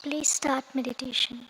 Please start meditation.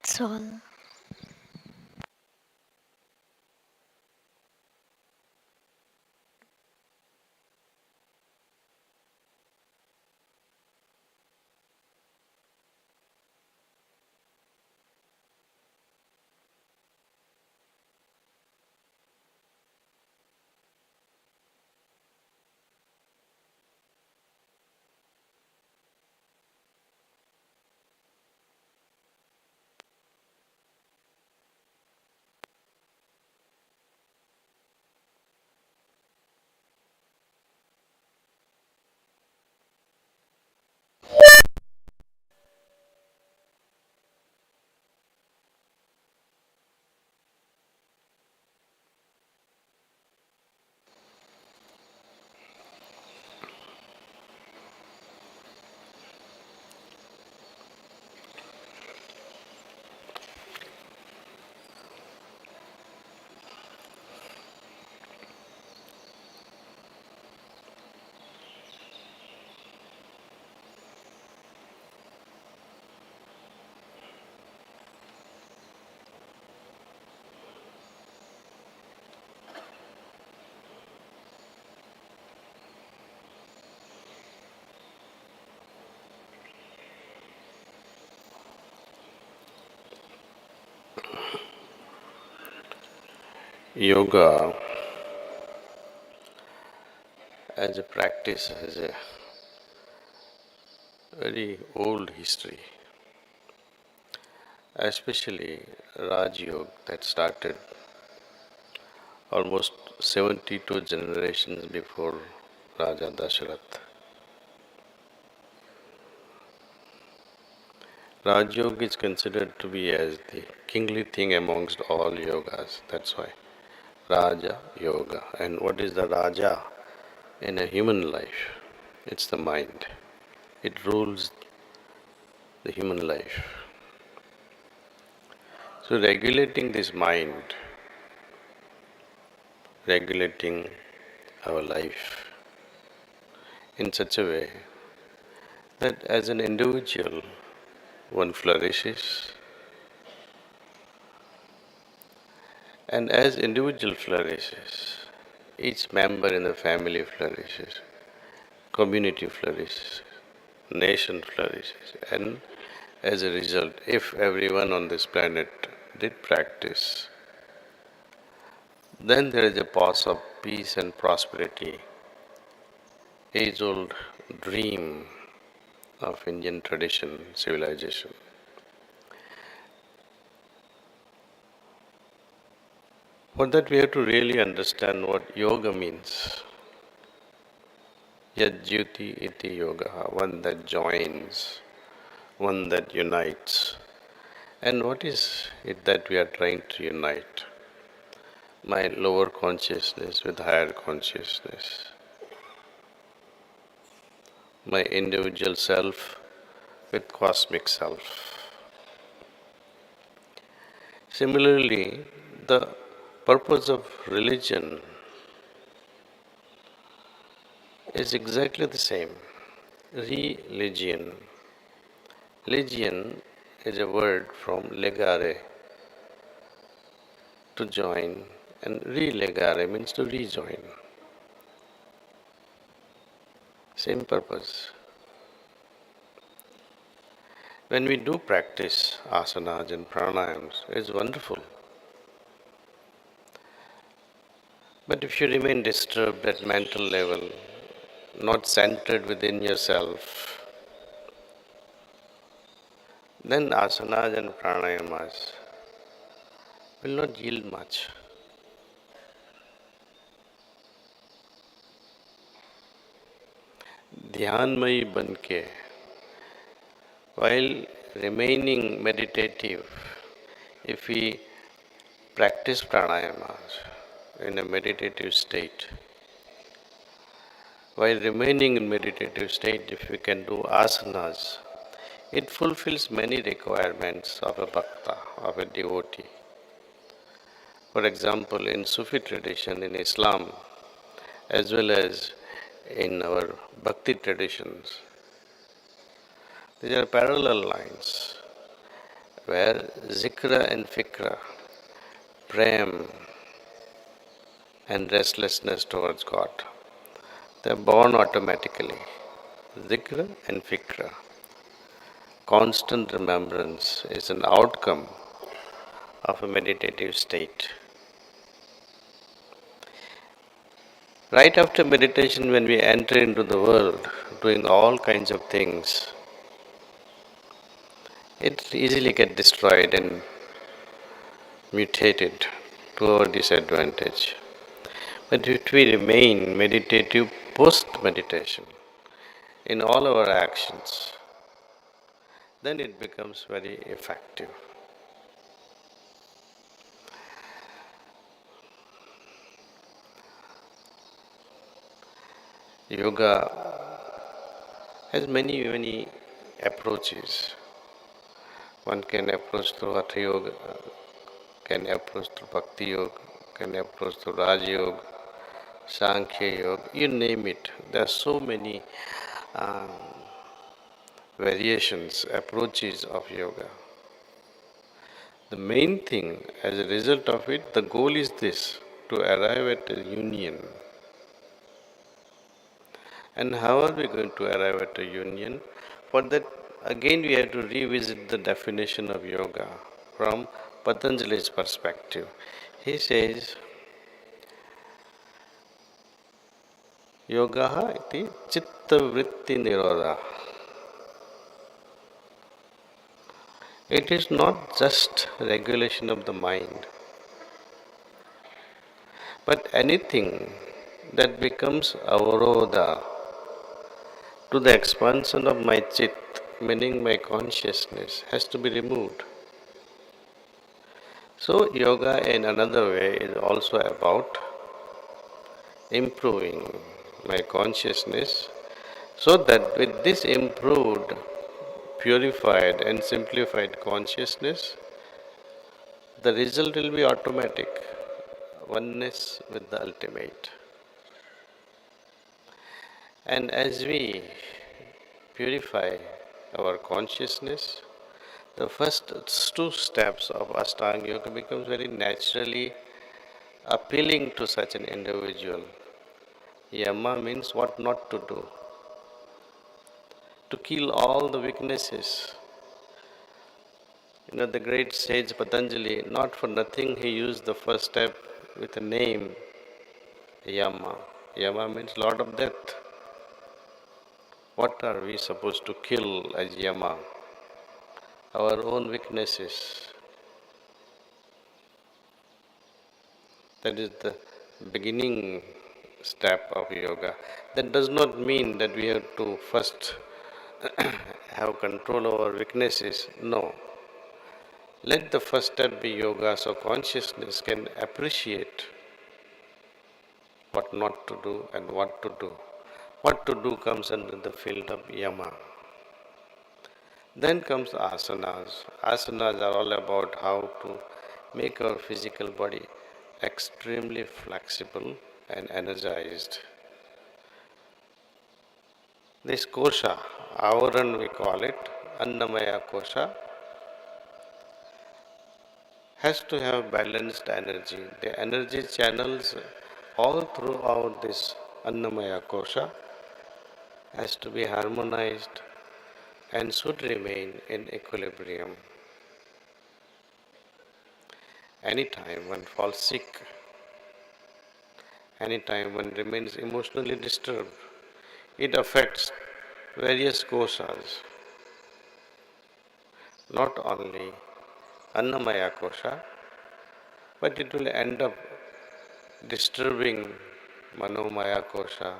That's all. Yoga as a practice has a very old history, especially Raj Yoga that started almost 72 generations before Raja Dasharath. Raj Yoga is considered to be as the kingly thing amongst all yogas. That's why Raja Yoga. And what is the Raja in a human life? It's the mind. It rules the human life. So regulating this mind, regulating our life in such a way that as an individual one flourishes, and as individual flourishes, each member in the family flourishes, community flourishes, nation flourishes, and as a result, if everyone on this planet did practice, then there is a pause of peace and prosperity, age-old dream of Indian tradition, civilization. For that we have to really understand what yoga means. Yajyuti iti yoga, one that joins, one that unites. And what is it that we are trying to unite? My lower consciousness with higher consciousness. My individual self with cosmic self. Similarly, the purpose of religion is exactly the same. Religion. Legion is a word from legare, to join, and relegare means to rejoin. Same purpose. When we do practice asanas and pranayams, it's wonderful. But if you remain disturbed at mental level, not centered within yourself, then asanas and pranayamas will not yield much. Dhyanmayi banke, while remaining meditative, if we practice pranayamas in a meditative state, while remaining in meditative state, if we can do asanas, it fulfills many requirements of a bhakta, of a devotee. For example, in Sufi tradition, in Islam, as well as in our bhakti traditions, these are parallel lines. where zikra and fikra, prem and restlessness towards God, they're born automatically. Zikra and fikra, constant remembrance, is an outcome of a meditative state. Right after meditation, when we enter into the world, doing all kinds of things, it easily gets destroyed and mutated to our disadvantage. But if we remain meditative post meditation in all our actions, then it becomes very effective. Yoga has many approaches. One can approach through Hatha Yoga, can approach through Bhakti Yoga, can approach through Raj Yoga, Sankhya Yoga, you name it. There are so many um, variations, approaches of yoga. The main thing, as a result of it, the goal is this, to arrive at a union. And how are we going to arrive at a union? For that, again, we have to revisit the definition of yoga from Patanjali's perspective. He says, Yoga iti chitta vritti nirodha. It is not just regulation of the mind, but anything that becomes avarodha to the expansion of my chit, meaning my consciousness, has to be removed. So, yoga in another way is also about improving my consciousness so that with this improved, purified, and simplified consciousness, the result will be automatic, oneness with the ultimate. And as we purify our consciousness, the first two steps of Ashtanga Yoga becomes very naturally appealing to such an individual. Yama means what not to do, to kill all the weaknesses. The great sage Patanjali, not for nothing, he used the first step with a name, Yama. Yama means Lord of Death. What are we supposed to kill as Yama? Our own weaknesses. That is the beginning step of yoga. That does not mean that we have to first have control over weaknesses. No. Let the first step be yoga so consciousness can appreciate what not to do and what to do. What to do comes under the field of yama. Then comes asanas. Asanas are all about how to make our physical body extremely flexible and energized. This kosha, avaran we call it, Annamaya kosha, has to have balanced energy. The energy channels all throughout this Annamaya kosha has to be harmonized and should remain in equilibrium. Anytime one falls sick, anytime one remains emotionally disturbed, it affects various koshas, not only Annamaya kosha, but it will end up disturbing Manomaya kosha,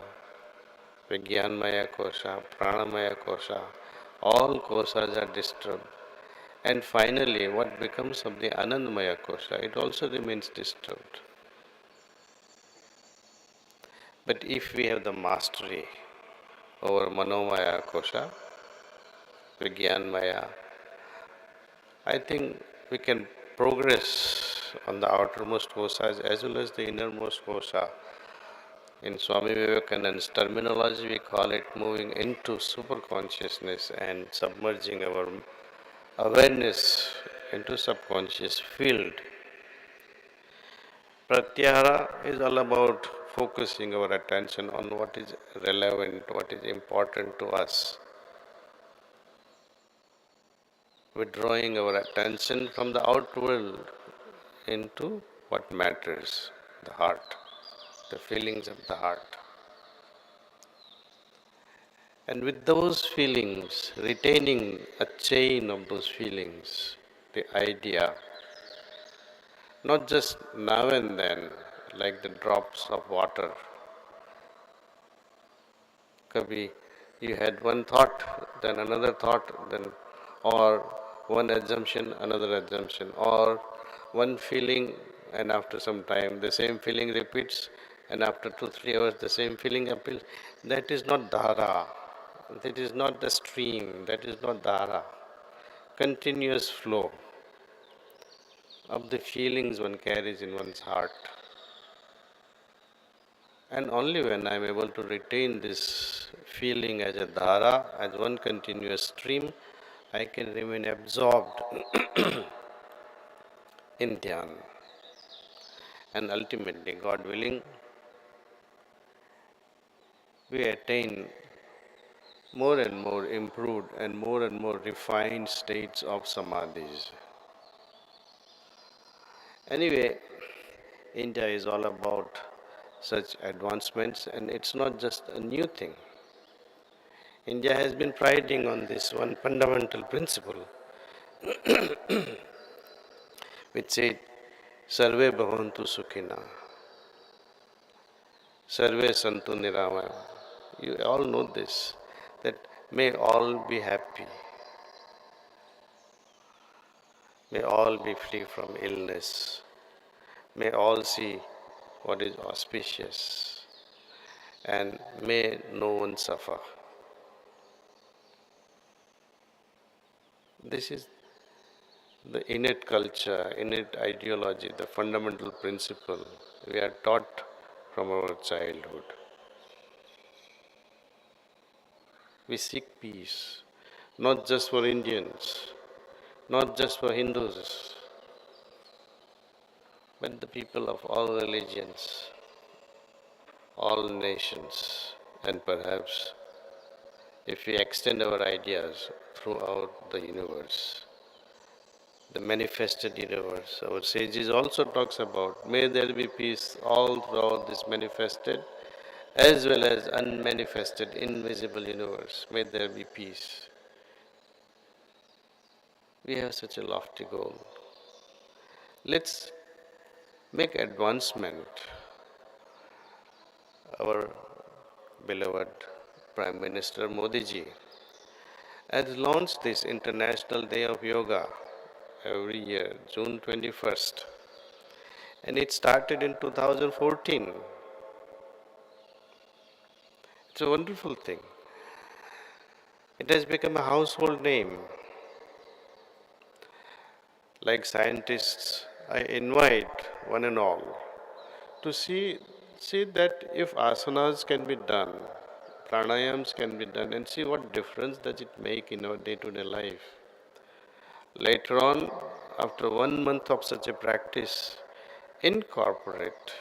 Vijnanmaya kosha, Pranamaya kosha. All koshas are disturbed. And finally, what becomes of the Anandamaya kosha, it also remains disturbed. But if we have the mastery over Manomaya kosha, Vijnanmaya, I think we can progress on the outermost koshas as well as the innermost kosha. In Swami Vivekananda's terminology, we call it moving into super consciousness and submerging our awareness into subconscious field. Pratyahara is all about focusing our attention on what is relevant, what is important to us, withdrawing our attention from the outward into what matters, the heart, the feelings of the heart. And with those feelings, retaining a chain of those feelings, the idea, not just now and then, like the drops of water. Kabhi you had one thought, then another thought, then or one assumption, another assumption, or one feeling, and after some time the same feeling repeats, and after 2 3 hours the same feeling appeals. That is not dhara. That is not the stream. That is not dhara. Continuous flow of the feelings one carries in one's heart. And only when I am able to retain this feeling as a dhara, as one continuous stream, I can remain absorbed in dhyan. And ultimately, God willing, we attain more and more improved and more refined states of samadhis. Anyway, India is all about such advancements, and it's not just a new thing. India has been priding on this one fundamental principle, which said, Sarve bhavantu sukhina, Sarve santu niramaya. You all know this, that may all be happy, may all be free from illness, may all see what is auspicious, and may no one suffer. This is the innate culture, innate ideology, the fundamental principle we are taught from our childhood. We seek peace, not just for Indians, not just for Hindus, but the people of all religions, all nations, and perhaps if we extend our ideas throughout the universe, the manifested universe. Our sages also talks about, may there be peace all throughout this manifested as well as unmanifested invisible universe. May there be peace. We have such a lofty goal. Let's make advancement. Our beloved Prime Minister Modi ji has launched this International Day of Yoga every year, June 21st. And it started in 2014. It's a wonderful thing. It has become a household name. Like scientists, I invite one and all to see that if asanas can be done, pranayams can be done, and see what difference does it make in our day-to-day life. Later on, after 1 month of such a practice, incorporate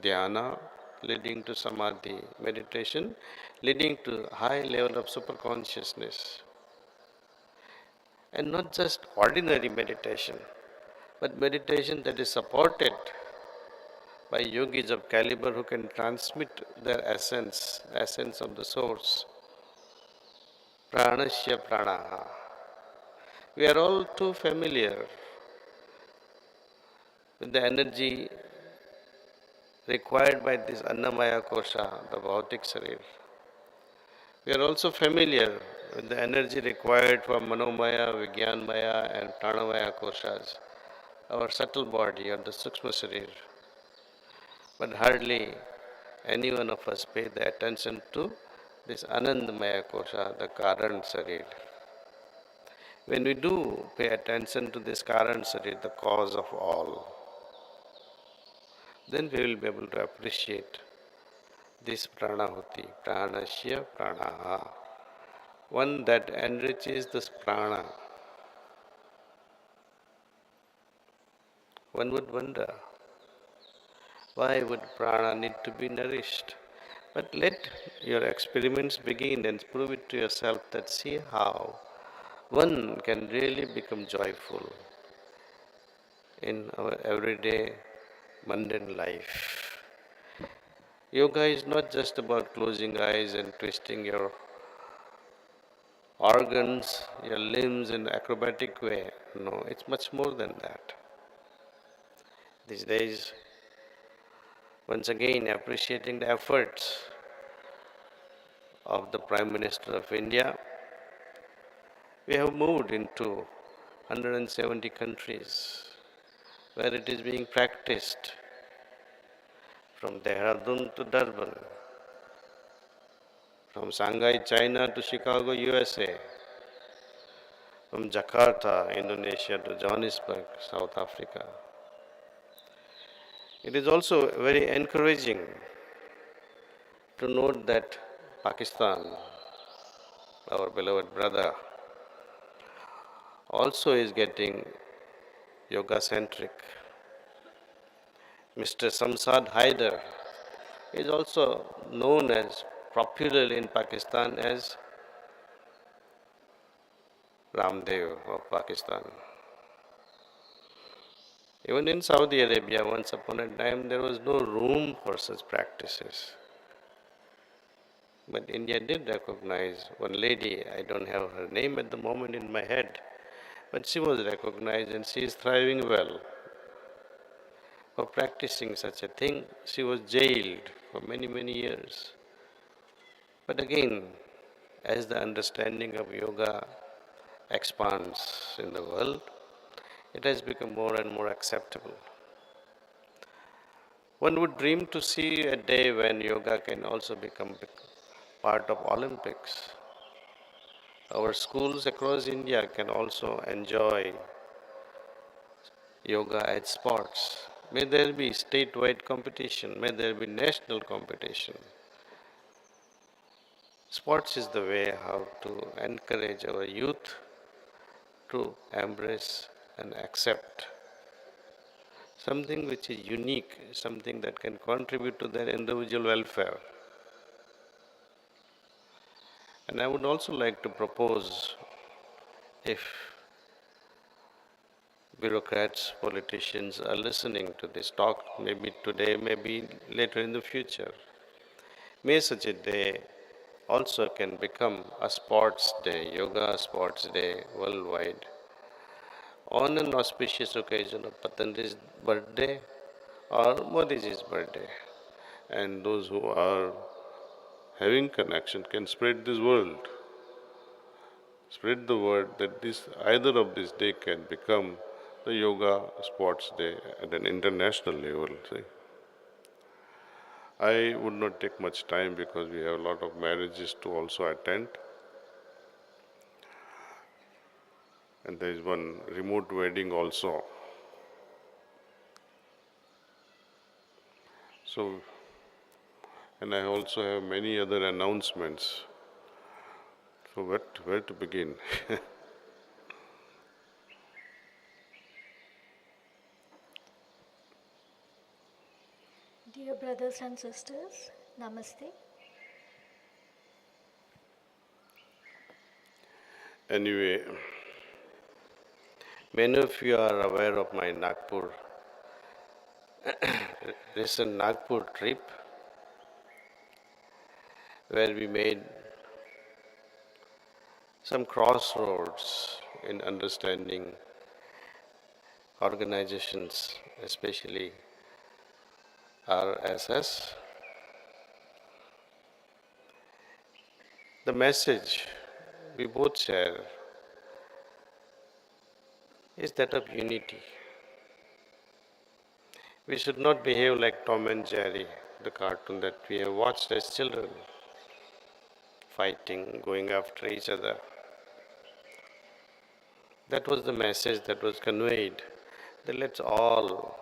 dhyana leading to samadhi, meditation leading to high level of superconsciousness. And not just ordinary meditation, but meditation that is supported by yogis of caliber who can transmit their essence of the source. Pranasya pranaha. We are all too familiar with the energy required by this Annamaya Kosha, the Bhautik Sarir. We are also familiar with the energy required for Manomaya, Vigyanmaya and Pranamaya Koshas, our subtle body or the Sukshma Sarir. But hardly any one of us pay the attention to this Anandamaya Kosha, the Karan Sarir. When we do pay attention to this Karan Sarir, the cause of all, then we will be able to appreciate this Pranahuti, Pranasya Pranaha, one that enriches this prana, One would wonder, why would prana need to be nourished? But let your experiments begin and prove it to yourself that see how one can really become joyful in our everyday mundane life. Yoga is not just about closing eyes and twisting your organs, your limbs in acrobatic way. No, it's much more than that. These days, once again appreciating the efforts of the Prime Minister of India, we have moved into 170 countries where it is being practiced from Dehradun to Durban, from Shanghai, China to Chicago, USA, from Jakarta, Indonesia to Johannesburg, South Africa. It is also very encouraging to note that Pakistan, our beloved brother, also is getting yoga centric. Mr. Samsad Haider is also known as popularly in Pakistan as Ramdev of Pakistan. Even in Saudi Arabia, once upon a time, there was no room for such practices. But India did recognize one lady, I don't have her name at the moment in my head, but she was recognized and she is thriving well. For practicing such a thing, she was jailed for many, many years. But again, as the understanding of yoga expands in the world, it has become more and more acceptable. One would dream to see a day when yoga can also become part of Olympics. Our schools across India can also enjoy yoga as sports. May there be statewide competition, may there be national competition. Sports is the way how to encourage our youth to embrace and accept something which is unique, something that can contribute to their individual welfare. And I would also like to propose, if bureaucrats, politicians are listening to this talk, maybe today, maybe later in the future, may such a day also can become a sports day, yoga sports day worldwide, on an auspicious occasion of Patanjali's birthday or Modiji's birthday. And those who are having connection can spread this world, spread the word that this either of this day can become the yoga sports day at an international level. See? I would not take much time because we have a lot of marriages to also attend. And there is one remote wedding also. So, and I also have many other announcements. So where to begin? Dear brothers and sisters, Namaste. Anyway, many of you are aware of my Nagpur, recent Nagpur trip, where we made some crossroads in understanding organizations, especially RSS. The message we both share is that of unity. We should not behave like Tom and Jerry, the cartoon that we have watched as children, fighting, going after each other. That was the message that was conveyed. That let's all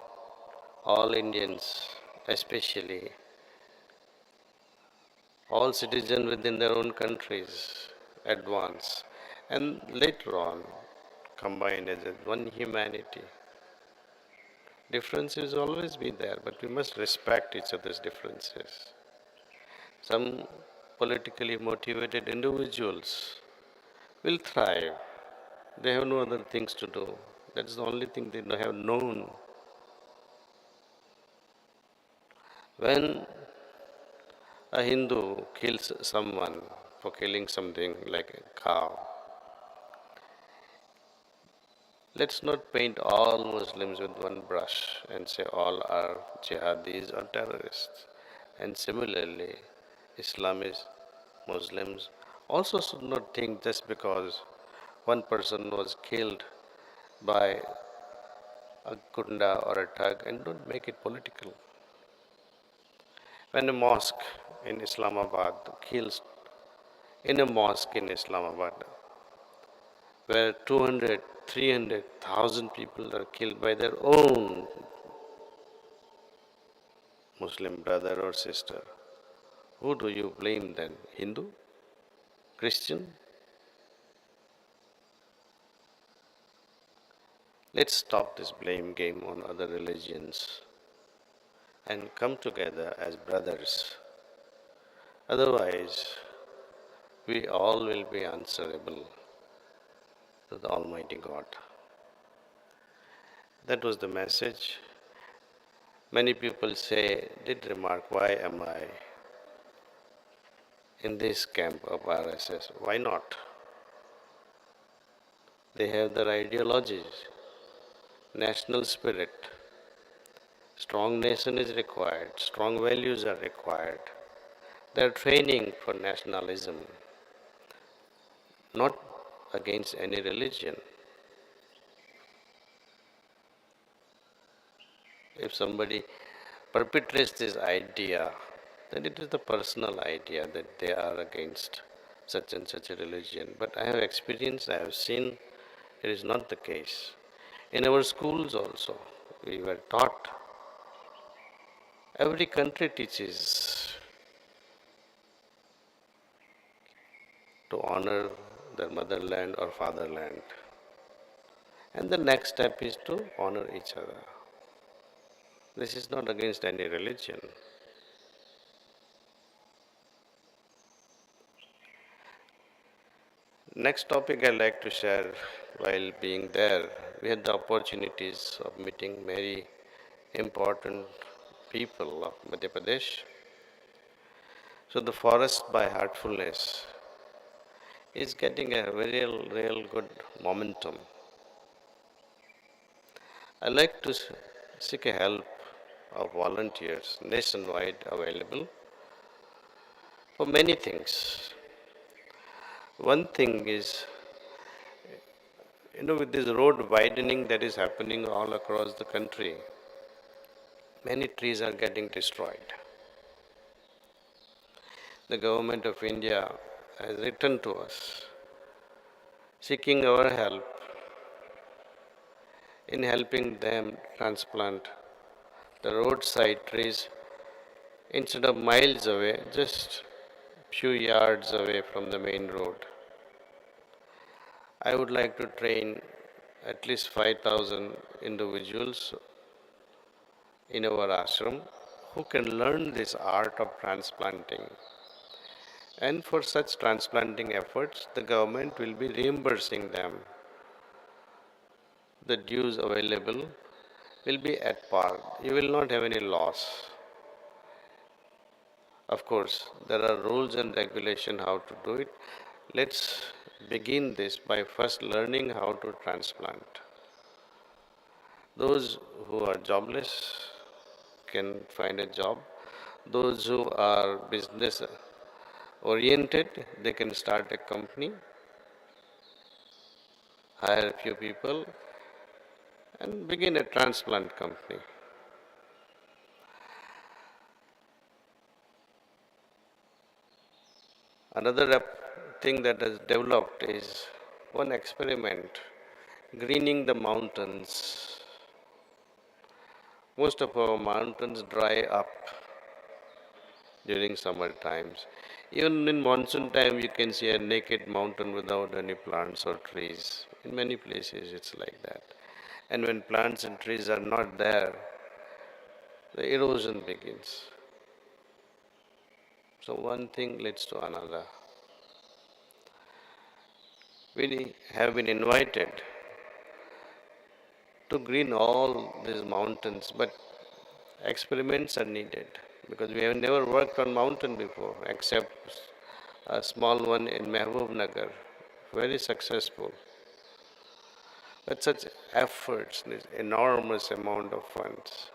Indians, especially all citizens within their own countries, advance, and later on combine as one humanity. Differences will always be there, but we must respect each other's differences. Some politically motivated individuals will thrive. They have no other things to do. That's the only thing they have known. When a Hindu kills someone for killing something like a cow, let's not paint all Muslims with one brush and say all are jihadis or terrorists. And similarly, Islamists, Muslims also should not think just because one person was killed by a gunda or a thug and don't make it political. When a mosque in Islamabad kills, in a mosque in Islamabad, where 200, 300,000 people are killed by their own Muslim brother or sister, who do you blame then? Hindu? Christian? Let's stop this blame game on other religions and come together as brothers. Otherwise, we all will be answerable to the Almighty God. That was the message. Many people did remark, why am I in this camp of RSS? Why not? They have their ideologies, national spirit. Strong nation is required, strong values are required. They are training for nationalism, not against any religion. If somebody perpetrates this idea, then it is the personal idea that they are against such and such a religion. But I have experienced, I have seen, it is not the case. In our schools also, we were taught, every country teaches to honor their motherland or fatherland. And the next step is to honor each other. This is not against any religion. Next topic I'd like to share, while being there, we had the opportunities of meeting very important people of Madhya Pradesh. So the forest by Heartfulness is getting a real good momentum. I like to seek a help of volunteers nationwide available for many things. One thing is, with this road widening that is happening all across the country, many trees are getting destroyed. The government of India has written to us seeking our help in helping them transplant the roadside trees instead of miles away, just few yards away from the main road. I would like to train at least 5,000 individuals in our ashram who can learn this art of transplanting. And for such transplanting efforts, the government will be reimbursing them. The dues available will be at par. You will not have any loss. Of course, there are rules and regulation how to do it. Let's begin this by first learning how to transplant. Those who are jobless can find a job. Those who are business oriented, they can start a company, hire a few people, and begin a transplant company. Another thing that has developed is one experiment, greening the mountains. Most of our mountains dry up during summer times. Even in monsoon time, you can see a naked mountain without any plants or trees. In many places, it's like that. And when plants and trees are not there, the erosion begins. So one thing leads to another. We have been invited to green all these mountains, but experiments are needed because we have never worked on mountain before except a small one in Mehboob very successful. But such efforts need enormous amount of funds.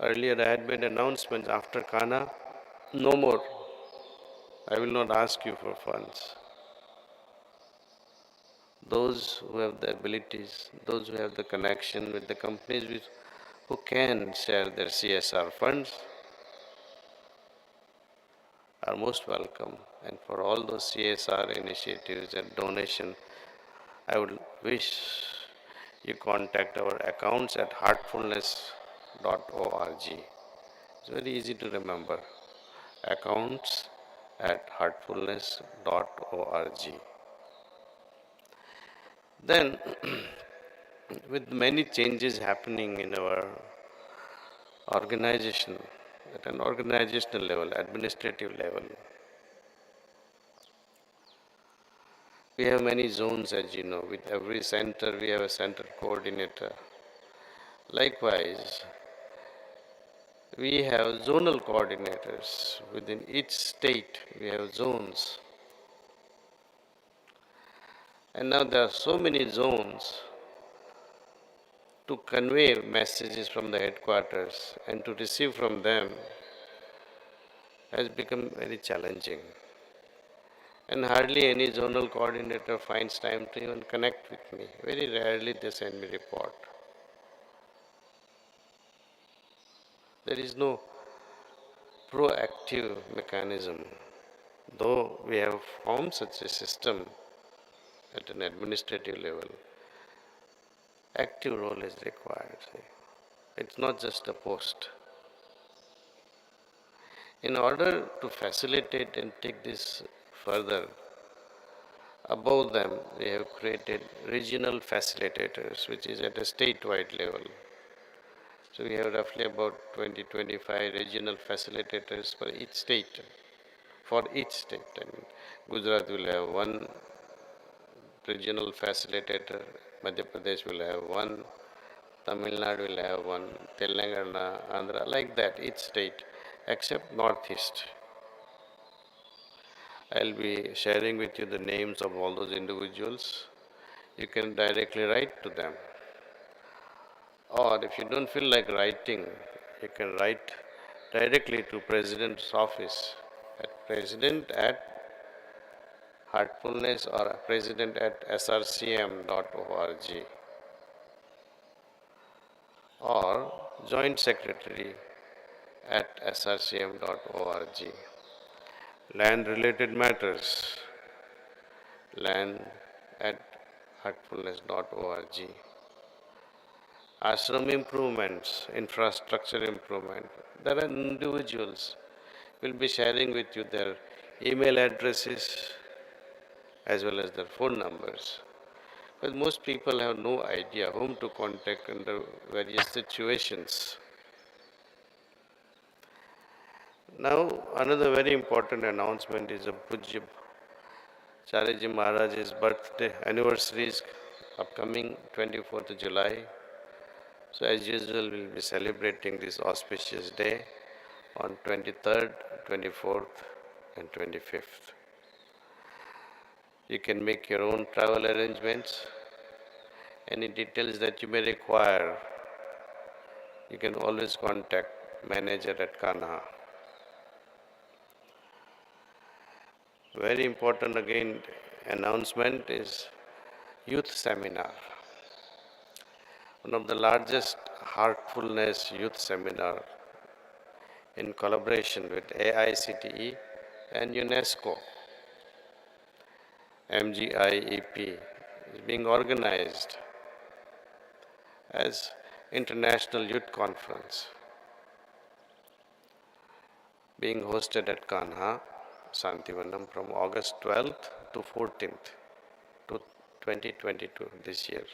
Earlier I had made announcements after Kana, no more. I will not ask you for funds. Those who have the abilities, those who have the connection with the companies who can share their CSR funds are most welcome. And for all those CSR initiatives and donation, I would wish you contact our accounts at heartfulness.org. It's very easy to remember. Accounts at heartfulness.org. Then, with many changes happening in our organization, at an organizational level, administrative level, we have many zones, as you know. With every center, we have a center coordinator. Likewise, we have zonal coordinators. Within each state, we have zones. And now there are so many zones to convey messages from the headquarters and to receive from them has become very challenging. And hardly any zonal coordinator finds time to even connect with me. Very rarely they send me report. There is no proactive mechanism. Though we have formed such a system at an administrative level, active role is required. It's not just a post. In order to facilitate and take this further, above them we have created regional facilitators, which is at a statewide level. So we have roughly about 20-25 regional facilitators for each state. For each state, I mean, Gujarat will have one regional facilitator, Madhya Pradesh will have one, Tamil Nadu will have one, Telangana, Andhra, like that, each state, except Northeast. I'll be sharing with you the names of all those individuals. You can directly write to them. Or if you don't feel like writing, you can write directly to President's office at president at Heartfulness or president at srcm.org or joint secretary at srcm.org. Land related matters, land at heartfulness.org. Ashram improvements, infrastructure improvement. There are individuals will be sharing with you their email addresses as well as their phone numbers. But most people have no idea whom to contact under various situations. Now, another very important announcement is a Pujya Chariji Maharaj's birthday anniversary is upcoming 24th July. So as usual, we'll be celebrating this auspicious day on 23rd, 24th and 25th. You can make your own travel arrangements. Any details that you may require, you can always contact manager at Kanha. Very important again announcement is youth seminar. One of the largest heartfulness youth seminar in collaboration with AICTE and UNESCO. MGIEP is being organized as International Youth Conference, being hosted at Kanha, Santivanam from August 12th to 14th, 2022 this year.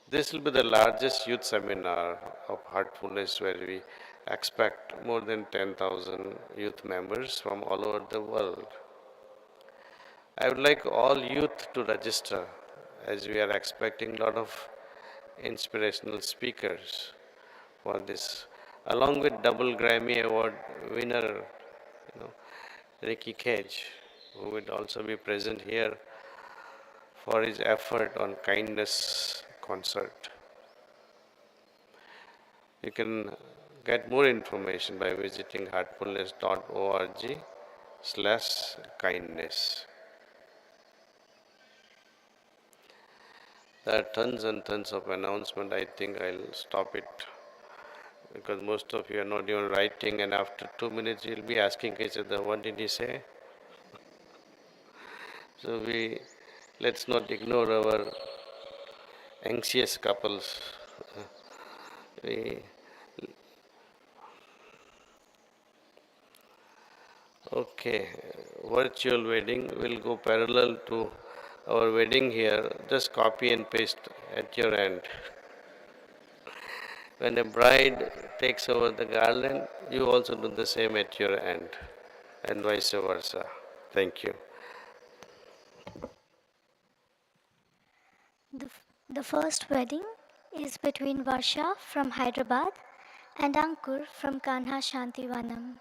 This will be the largest youth seminar of Heartfulness where we expect more than 10,000 youth members from all over the world. I would like all youth to register as we are expecting a lot of inspirational speakers for this, along with double Grammy Award winner, Ricky Cage, who will also be present here for his effort on kindness concert. You can get more information by visiting heartfulness.org/kindness. There are tons and tons of announcements. I think I'll stop it because most of you are not even writing, and after 2 minutes you'll be asking each other, what did he say? So let's not ignore our anxious couples. We, okay, virtual wedding will go parallel to our wedding here. Just copy and paste at your end. When a bride takes over the garland, you also do the same at your end, and vice versa. Thank you. The first wedding is between Varsha from Hyderabad and Ankur from Kanha Shantivanam.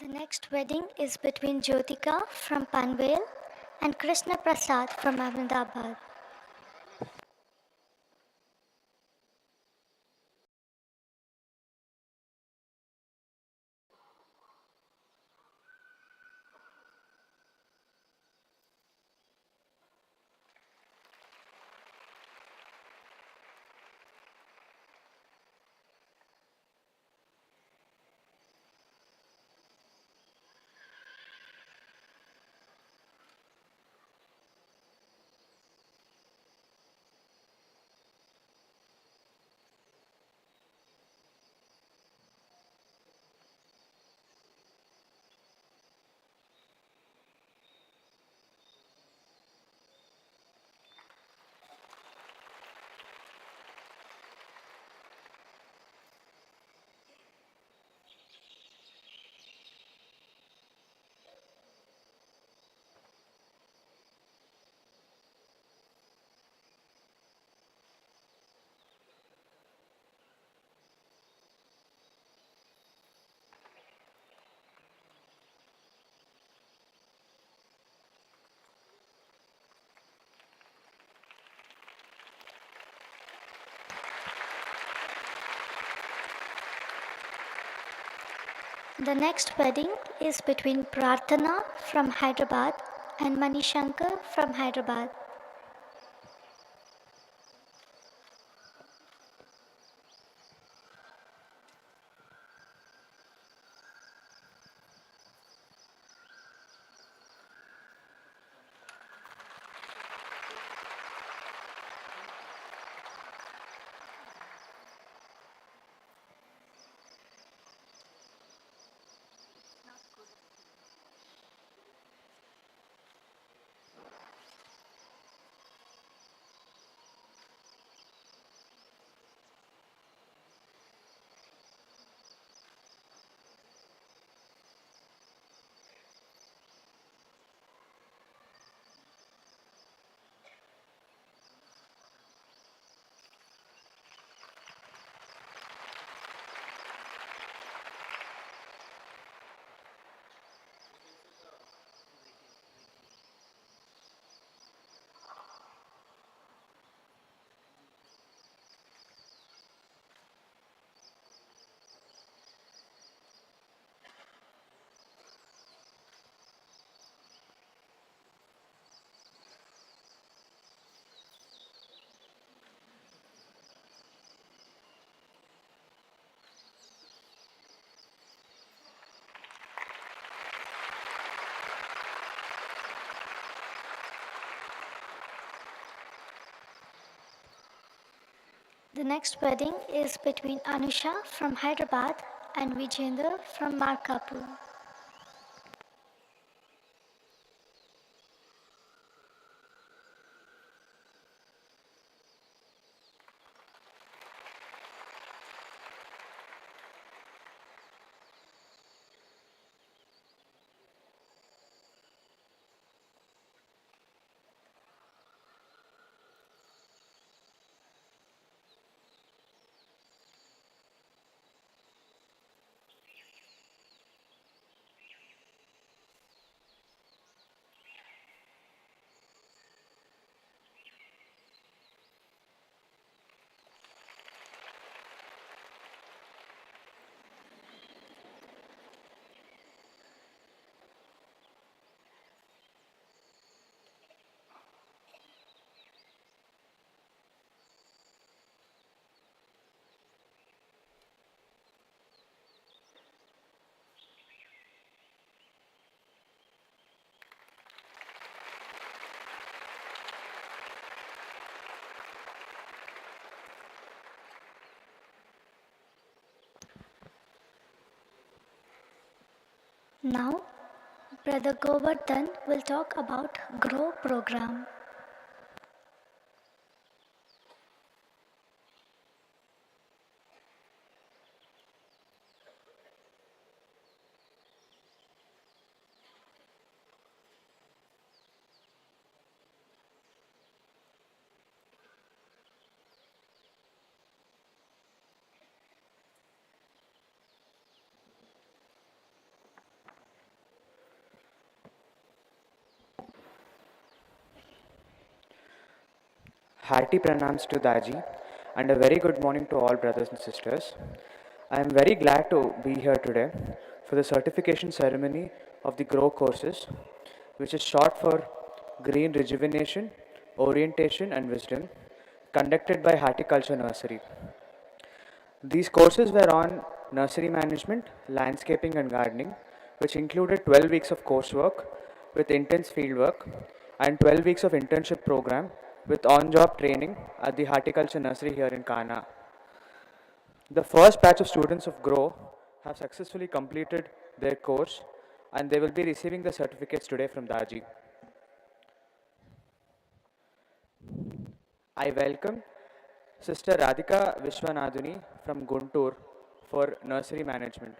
The next wedding is between Jyotika from Panvel and Krishna Prasad from Ahmedabad. The next wedding is between Prarthana from Hyderabad and Manishankar from Hyderabad. The next wedding is between Anusha from Hyderabad and Vijender from Markapur. Now, Brother Govardhan will talk about GROW program. Hearty pranams to Daji and a very good morning to all brothers and sisters. I am very glad to be here today for the certification ceremony of the GROW courses, which is short for Green Rejuvenation, Orientation and Wisdom, conducted by Horticulture Nursery. These courses were on nursery management, landscaping, and gardening, which included 12 weeks of coursework with intense fieldwork and 12 weeks of internship program with on job training at the horticulture nursery here in Kana. The first batch of students of GROW have successfully completed their course and they will be receiving the certificates today from Daji. I welcome Sister Radhika Vishwanadhuni from Guntur for nursery management.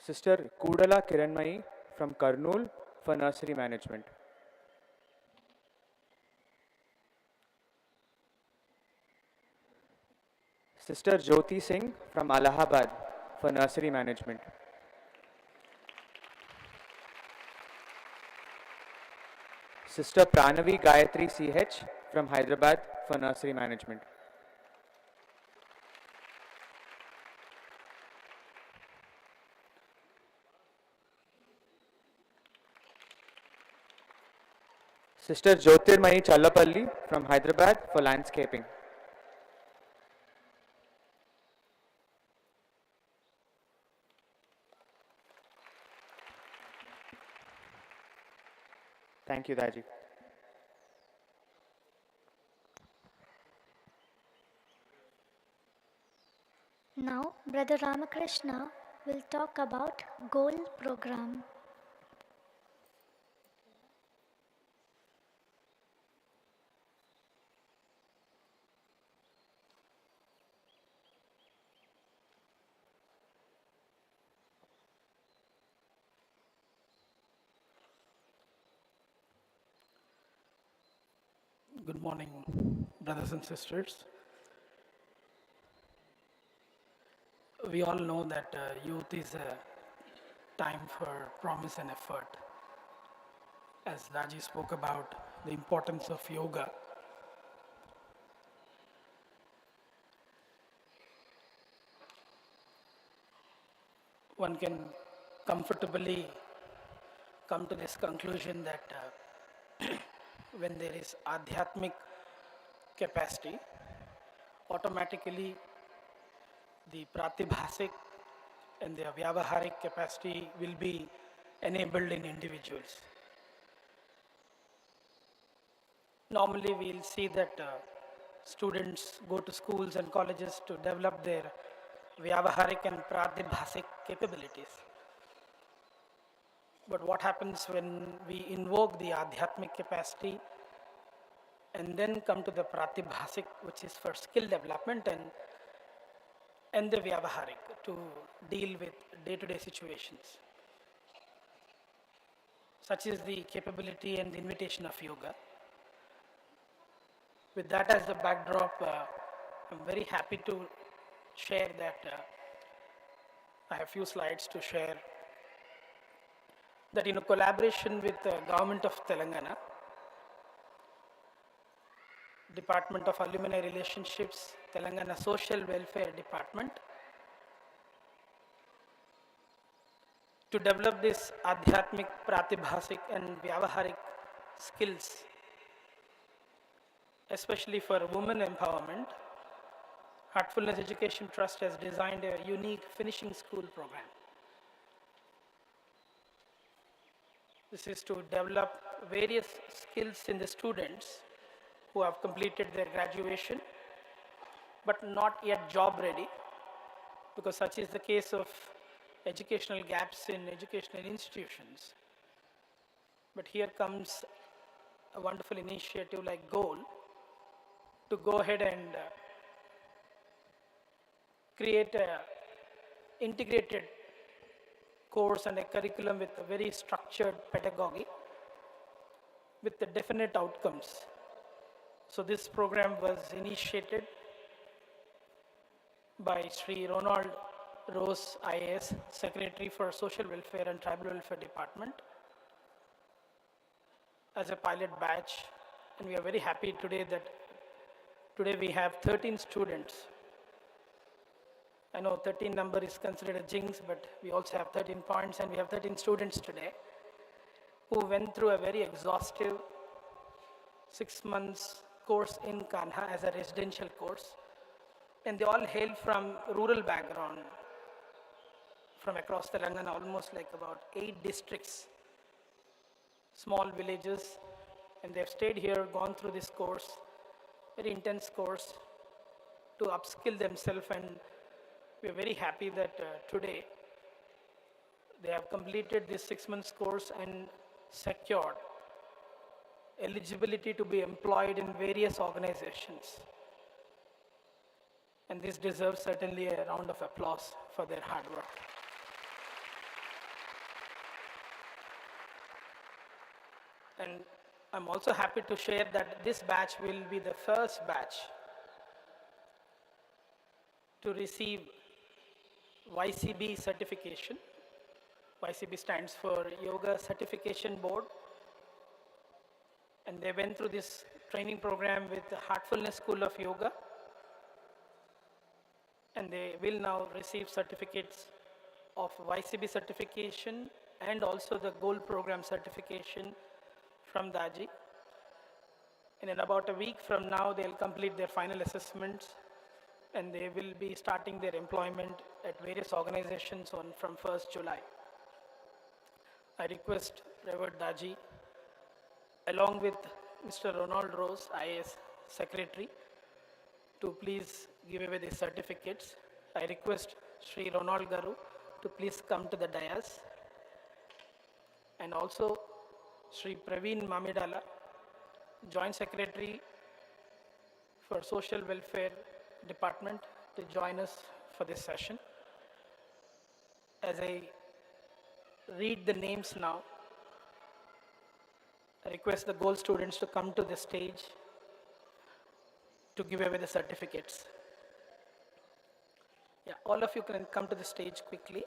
Sister Kudala Kiranmai from Karnool for nursery management. Sister Jyoti Singh from Allahabad for nursery management. Sister Pranavi Gayatri CH from Hyderabad for nursery management. Sister Jyotirmai Challapalli from Hyderabad for landscaping. Thank you, Daji. Now, Brother Ramakrishna will talk about GOAL program. Good morning, brothers and sisters. We all know that youth is a time for promise and effort. As Raji spoke about the importance of yoga, one can comfortably come to this conclusion that when there is adhyatmic capacity, automatically the pratibhasik and the vyavaharik capacity will be enabled in individuals. Normally, we'll see that students go to schools and colleges to develop their vyavaharik and pratibhasik capabilities. But what happens when we invoke the adhyatmic capacity and then come to the pratibhasik, which is for skill development, and the vyavaharik to deal with day-to-day situations? Such is the capability and the invitation of yoga. With that as the backdrop, I'm very happy to share that I have a few slides to share that in a collaboration with the government of Telangana, Department of Alumni Relationships, Telangana Social Welfare Department, to develop this adhyatmic, pratibhasik and vyavaharik skills, especially for women empowerment, Heartfulness Education Trust has designed a unique finishing school program. This is to develop various skills in the students who have completed their graduation but not yet job ready, because such is the case of educational gaps in educational institutions. But here comes a wonderful initiative like GOAL to go ahead and create a integrated course and a curriculum with a very structured pedagogy with the definite outcomes. So this program was initiated by Sri Ronald Rose, IAS, Secretary for Social Welfare and Tribal Welfare Department, as a pilot batch. And we are very happy today that today we have 13 students. I know 13 number is considered a jinx, but we also have 13 points, and we have 13 students today who went through a very exhaustive 6 months course in Kanha as a residential course. And they all hail from rural background, from across Telangana, almost like about 8 districts, small villages, and they've stayed here, gone through this course, very intense course, to upskill themselves. And we're very happy that today they have completed this 6 months course and secured eligibility to be employed in various organizations. And this deserves certainly a round of applause for their hard work. And I'm also happy to share that this batch will be the first batch to receive YCB certification. YCB stands for Yoga Certification Board. And they went through this training program with the Heartfulness School of Yoga. And they will now receive certificates of YCB certification and also the Gold Program certification from Daji. And in about a week from now, they'll complete their final assessments, and they will be starting their employment at various organizations from 1st July. I request Reverend Daji, along with Mr. Ronald Rose, IAS Secretary, to please give away the certificates. I request Sri Ronald Garu to please come to the dais. And also Sri Praveen Mamidala, Joint Secretary for Social Welfare Department, to join us for this session. As I read the names now, I request the Gold students to come to the stage to give away the certificates. Yeah, all of you can come to the stage quickly.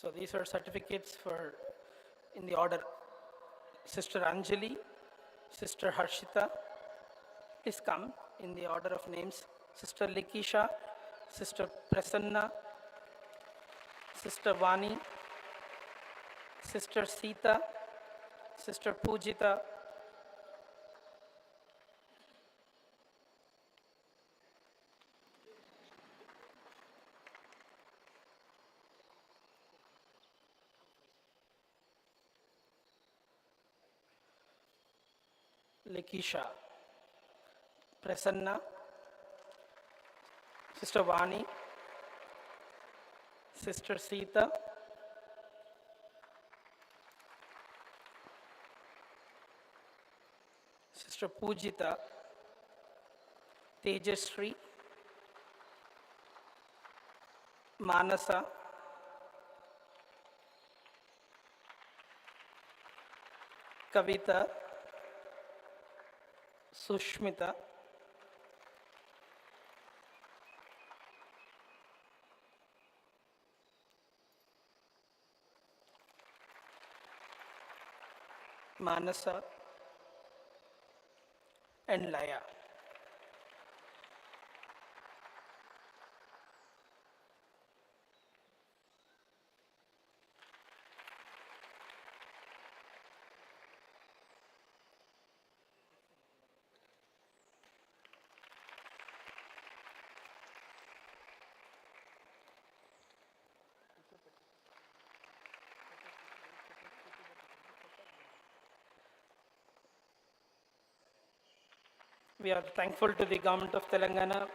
So these are certificates for, in the order, Sister Anjali, Sister Harshita, please come in the order of names. Sister Likisha, Sister Prasanna, Sister Vani, Sister Sita, Sister Pujita, Likisha, Prasanna, Sister Vani, Sister Sita, Sister Pujita, Tejasri, Manasa, Kavita, Sushmita, Manasa, and Laya. We are thankful to the government of Telangana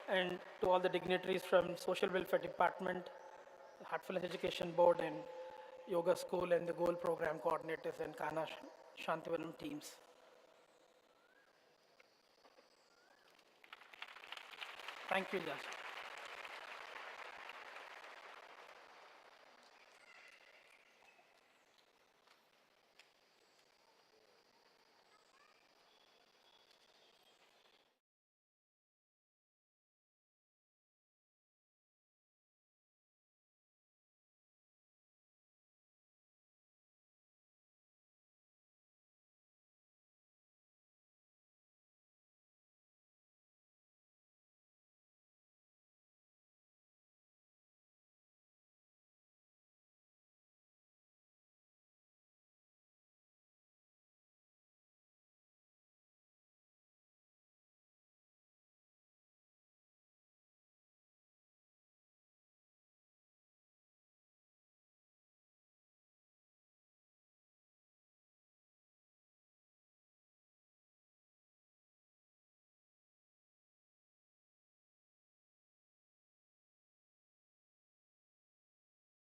and to all the dignitaries from Social Welfare Department, Heartfulness Education Board, and Yoga School, and the Goal Program coordinators and Kana Shantivanam teams. Thank you, Josh.